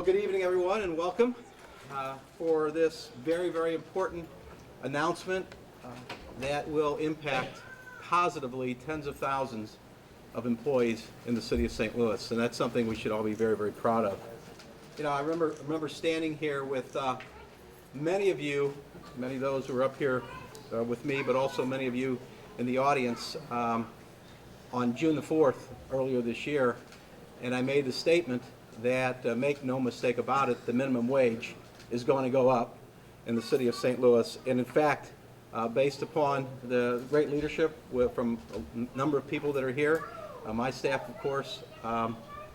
Well, good evening, everyone, and welcome for this very, very important announcement that will impact positively tens of thousands of employees in the city of St. Louis, and that's something we should all be very, very proud of. You know, I remember standing here with many of you, many of those who are up here with me, but also many of you in the audience on June the 4th earlier this year, and I made the statement that, make no mistake about it, the minimum wage is going to go up in the city of St. Louis. And in fact, based upon the great leadership from a number of people that are here, my staff, of course,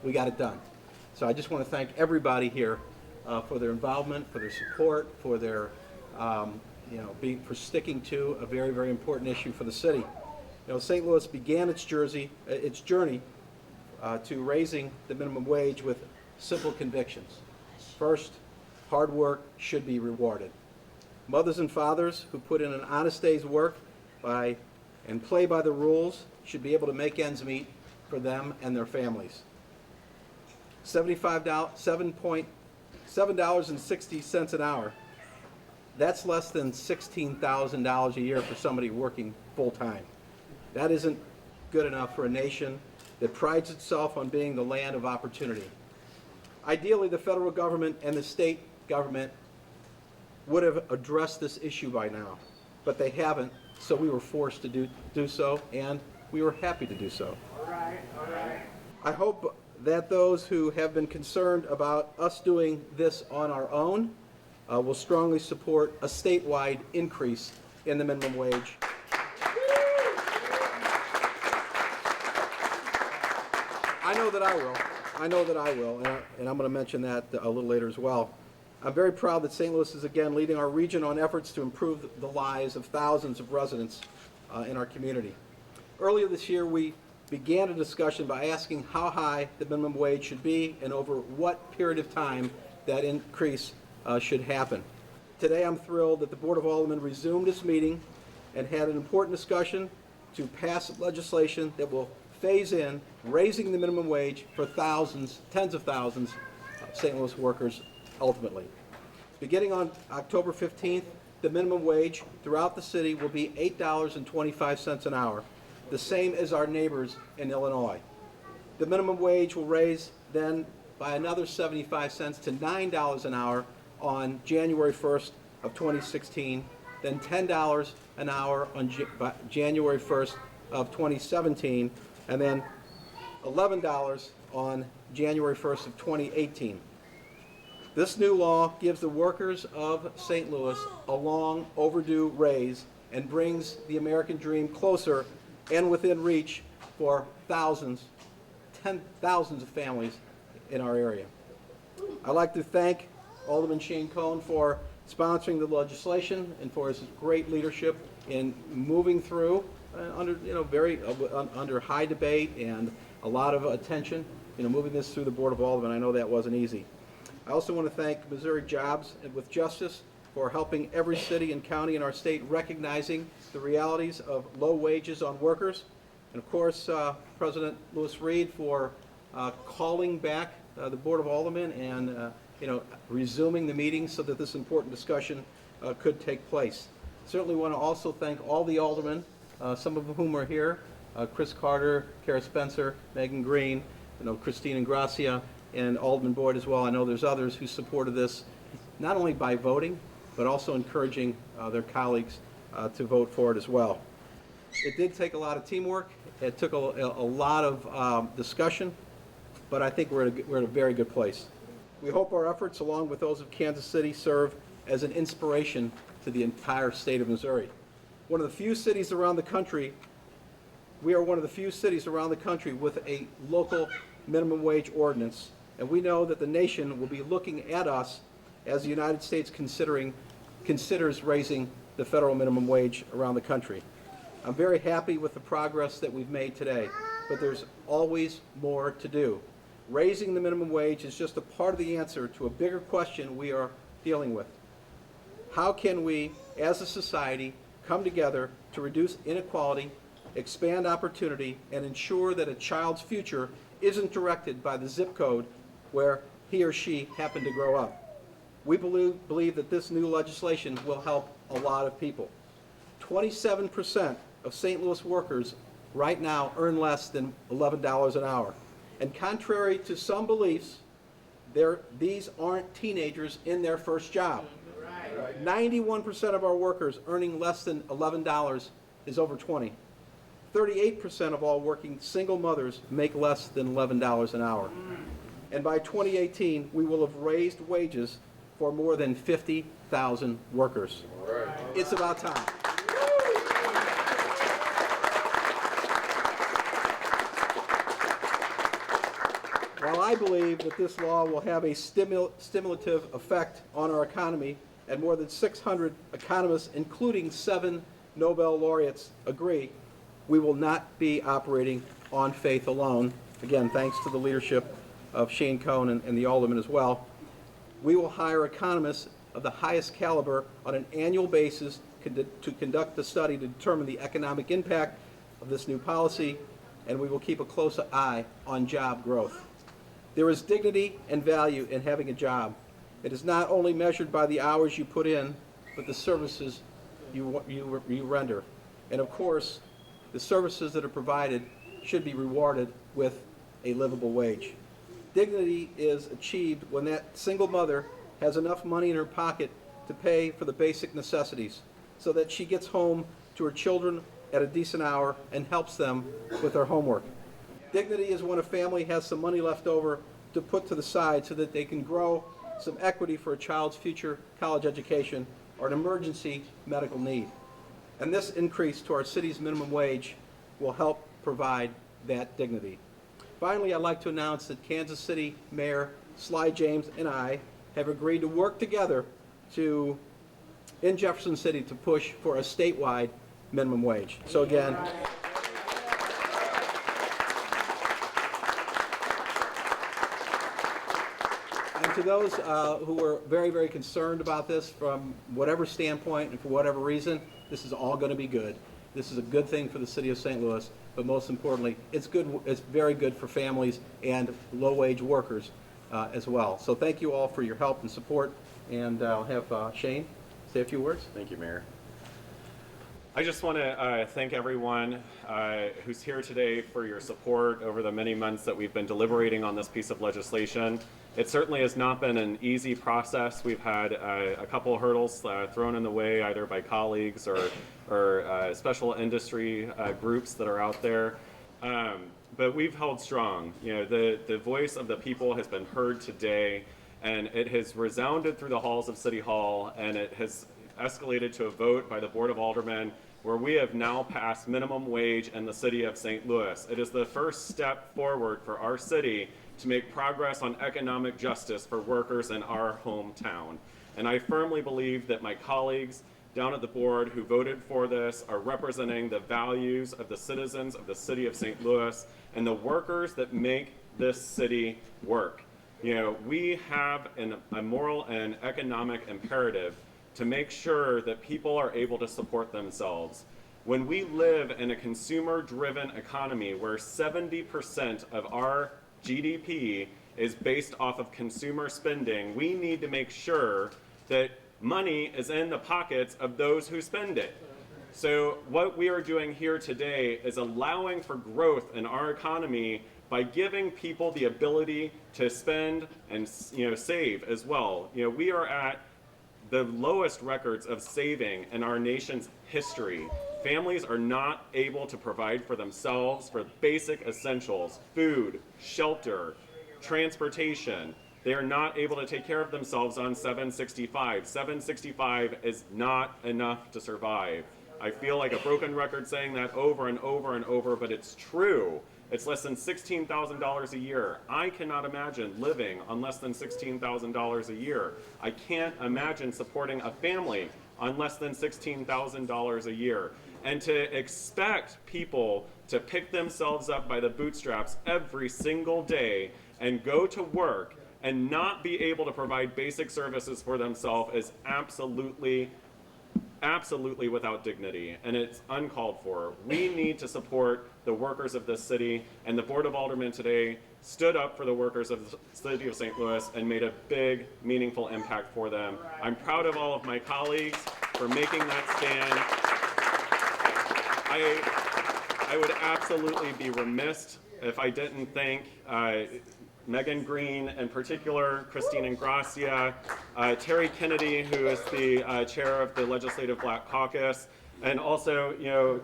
we got it done. So I just want to thank everybody here for their involvement, for their support, for their, for sticking to a very, very important issue for the city. You know, St. Louis began its journey to raising the minimum wage with simple convictions. First, hard work should be rewarded. Mothers and fathers who put in an honest day's work and play by the rules should be able to make ends meet for them and their families. $7.60 an hour. That's less than $16,000 a year for somebody working full-time. That isn't good enough for a nation that prides itself on being the land of opportunity. Ideally, the federal government and the state government would have addressed this issue by now, but they haven't, so we were forced to do so, and we were happy to do so. All right. I hope that those who have been concerned about us doing this on our own will strongly support a statewide increase in the minimum wage. I know that I will, and I'm going to mention that a little later as well. I'm very proud that St. Louis is again leading our region on efforts to improve the lives of thousands of residents in our community. Earlier this year, we began a discussion by asking how high the minimum wage should be and over what period of time that increase should happen. Today, I'm thrilled that the Board of Aldermen resumed its meeting and had an important discussion to pass legislation that will phase in raising the minimum wage for thousands, tens of thousands of St. Louis workers ultimately. Beginning on October 15th, the minimum wage throughout the city will be $8.25 an hour, the same as our neighbors in Illinois. The minimum wage will raise then by another 75 cents to $9 an hour on January 1st of 2016, then $10 an hour on January 1st of 2017, and then $11 on January 1st of 2018. This new law gives the workers of St. Louis a long overdue raise and brings the American dream closer and within reach for thousands of families in our area. I'd like to thank Alderman Shane Cohn for sponsoring the legislation and for his great leadership in moving through under high debate and a lot of attention, moving this through the Board of Aldermen. I know that wasn't easy. I also want to thank Missouri Jobs with Justice for helping every city and county in our state recognizing the realities of low wages on workers. And of course, President Lewis Reed for calling back the Board of Aldermen and resuming the meeting so that this important discussion could take place. Certainly want to also thank all the aldermen, some of whom are here, Chris Carter, Kara Spencer, Megan Green, Christine Ingracia, and Alderman Boyd as well. I know there's others who supported this, not only by voting, but also encouraging their colleagues to vote for it as well. It did take a lot of teamwork. It took a lot of discussion, but I think we're in a very good place. We hope our efforts, along with those of Kansas City, serve as an inspiration to the entire state of Missouri. We are one of the few cities around the country with a local minimum wage ordinance, and we know that the nation will be looking at us as the United States considers raising the federal minimum wage around the country. I'm very happy with the progress that we've made today, but there's always more to do. Raising the minimum wage is just a part of the answer to a bigger question we are dealing with. How can we, as a society, come together to reduce inequality, expand opportunity, and ensure that a child's future isn't directed by the zip code where he or she happened to grow up. We believe that this new legislation will help a lot of people. 27% of St. Louis workers right now earn less than $11 an hour. And contrary to some beliefs, these aren't teenagers in their first job. 91% of our workers earning less than $11 is over 20. 38% of all working single mothers make less than $11 an hour. And by 2018, we will have raised wages for more than 50,000 workers. It's about time. While I believe that this law will have a stimulative effect on our economy, and more than 600 economists, including 7 Nobel laureates, agree, we will not be operating on faith alone. Again, thanks to the leadership of Shane Cohn and the aldermen as well. We will hire economists of the highest caliber on an annual basis to conduct the study to determine the economic impact of this new policy, and we will keep a close eye on job growth. There is dignity and value in having a job. It is not only measured by the hours you put in, but the services you render. And of course, the services that are provided should be rewarded with a livable wage. Dignity is achieved when that single mother has enough money in her pocket to pay for the basic necessities so that she gets home to her children at a decent hour and helps them with their homework. Dignity is when a family has some money left over to put to the side so that they can grow some equity for a child's future college education or an emergency medical need. And this increase to our city's minimum wage will help provide that dignity. Finally, I'd like to announce that Kansas City Mayor Sly James and I have agreed to work together in Jefferson City to push for a statewide minimum wage. So again, and to those who were very, very concerned about this from whatever standpoint and for whatever reason, this is all going to be good. This is a good thing for the city of St. Louis, but most importantly, it's good. It's very good for families and low-wage workers as well. So thank you all for your help and support, and I'll have Shane say a few words. Thank you, Mayor. I just want to thank everyone who's here today for your support over the many months that we've been deliberating on this piece of legislation. It certainly has not been an easy process. We've had a couple of hurdles thrown in the way either by colleagues or special industry groups that are out there. But we've held strong. You know, the voice of the people has been heard today, and it has resounded through the halls of City Hall, and it has escalated to a vote by the Board of Aldermen where we have now passed minimum wage in the city of St. Louis. It is the first step forward for our city to make progress on economic justice for workers in our hometown. And I firmly believe that my colleagues down at the board who voted for this are representing the values of the citizens of the city of St. Louis and the workers that make this city work. You know, we have a moral and economic imperative to make sure that people are able to support themselves. When we live in a consumer-driven economy where 70% of our GDP is based off of consumer spending, we need to make sure that money is in the pockets of those who spend it. So what we are doing here today is allowing for growth in our economy by giving people the ability to spend and save as well. You know, we are at the lowest records of saving in our nation's history. Families are not able to provide for themselves for basic essentials, food, shelter, transportation. They are not able to take care of themselves on $7.65. $7.65 is not enough to survive. I feel like a broken record saying that over and over and over, but it's true. It's less than $16,000 a year. I cannot imagine living on less than $16,000 a year. I can't imagine supporting a family on less than $16,000 a year. And to expect people to pick themselves up by the bootstraps every single day and go to work and not be able to provide basic services for themselves is absolutely absolutely without dignity, and it's uncalled for. We need to support the workers of this city, and the Board of Aldermen today stood up for the workers of the city of St. Louis and made a big, meaningful impact for them. I'm proud of all of my colleagues for making that stand. I would absolutely be remiss if I didn't thank Megan Green in particular, Christine Ingracia, Terry Kennedy, who is the chair of the Legislative Black Caucus, and also,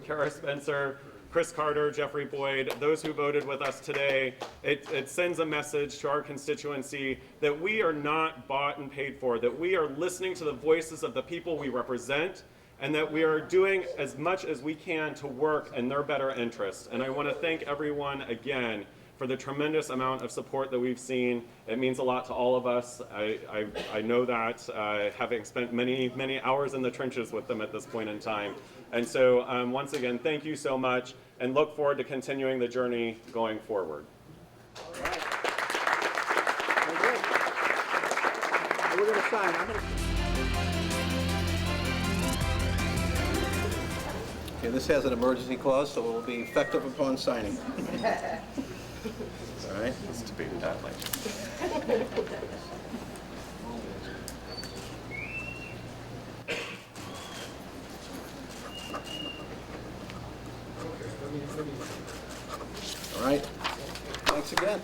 Kara Spencer, Chris Carter, Jeffrey Boyd, those who voted with us today. It sends a message to our constituency that we are not bought and paid for, that we are listening to the voices of the people we represent, and that we are doing as much as we can to work in their better interests. And I want to thank everyone again for the tremendous amount of support that we've seen. It means a lot to all of us. I know that, having spent many, many hours in the trenches with them at this point in time. And so once again, thank you so much, and look forward to continuing the journey going forward. All right. Very good. And we're going to sign. Okay, this has an emergency clause, so it will be effective upon signing. All right. Let's debate that later. All right. Thanks again.